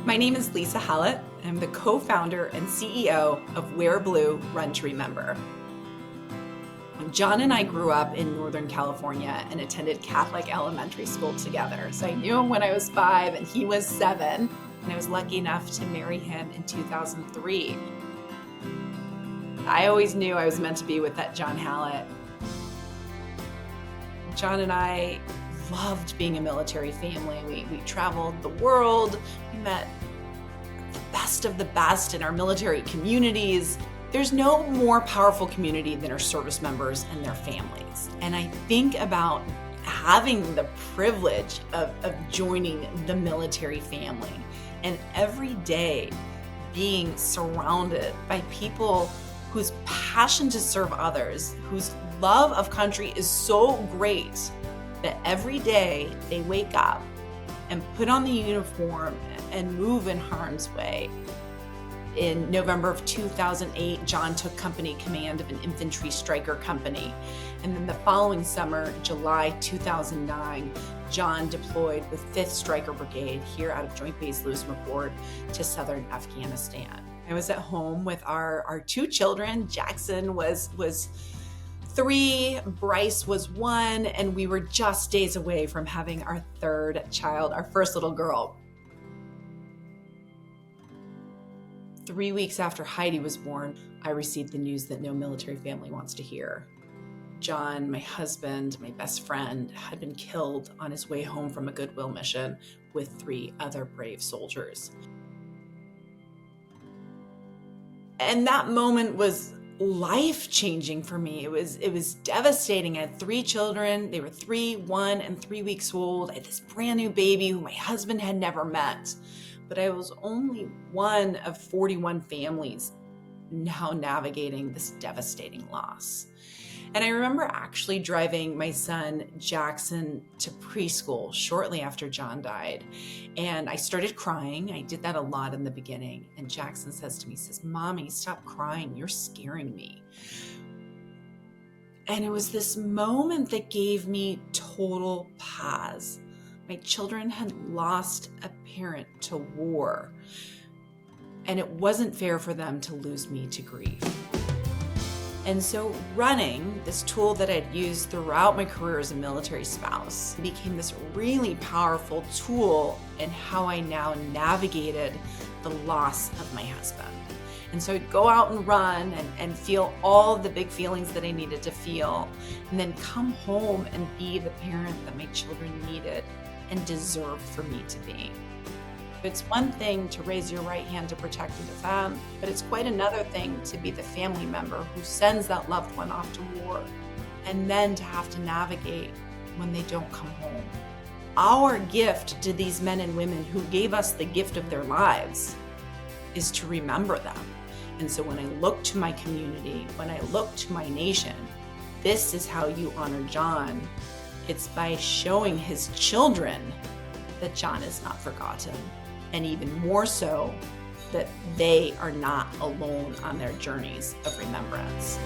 My name is Lisa Hallett. I'm the co-founder and CEO of Wear Blue, Run to Remember. John and I grew up in Northern California and attended Catholic elementary school together. So I knew him when I was 5 and he was 7. And I was lucky enough to marry him in 2003. I always knew I was meant to be with that John Hallett. John and I loved being a military family. We traveled the world. We met the best of the best in our military communities. There's no more powerful community than our service members and their families. And I think about having the privilege of joining the military family and every day being surrounded by people whose passion to serve others, whose love of country is so great that every day they wake up and put on the uniform and move in harm's way. In November of 2008, John took company command of an infantry striker company. And then the following summer, July 2009, John deployed with 5th Stryker Brigade here out of Joint Base Lewis McChord to southern Afghanistan. I was at home with our 2 children. Jackson was 3, Bryce was 1, and we were just days away from having our 3rd child, our first little girl. 3 weeks after Heidi was born, I received the news that no military family wants to hear. John, my husband, my best friend, had been killed on his way home from a goodwill mission with 3 other brave soldiers. And that moment was life-changing for me. It was devastating. I had 3 children. They were 3, 1, and 3 weeks old. I had this brand new baby who my husband had never met. But I was only one of 41 families now navigating this devastating loss. And I remember actually driving my son Jackson to preschool shortly after John died. And I started crying. I did that a lot in the beginning. And Jackson says to me, "Mommy, stop crying. You're scaring me." And it was this moment that gave me total pause. My children had lost a parent to war, and it wasn't fair for them to lose me to grief. And so running, this tool that I'd used throughout my career as a military spouse, became this really powerful tool in how I now navigated the loss of my husband. And so I'd go out and run and feel all of the big feelings that I needed to feel, and then come home and be the parent that my children needed and deserved for me to be. It's one thing to raise your right hand to protect and defend, but it's quite another thing to be the family member who sends that loved one off to war, and then to have to navigate when they don't come home. Our gift to these men and women who gave us the gift of their lives is to remember them. And so when I look to my community, when I look to my nation, this is how you honor John. It's by showing his children that John is not forgotten, and even more so, that they are not alone on their journeys of remembrance.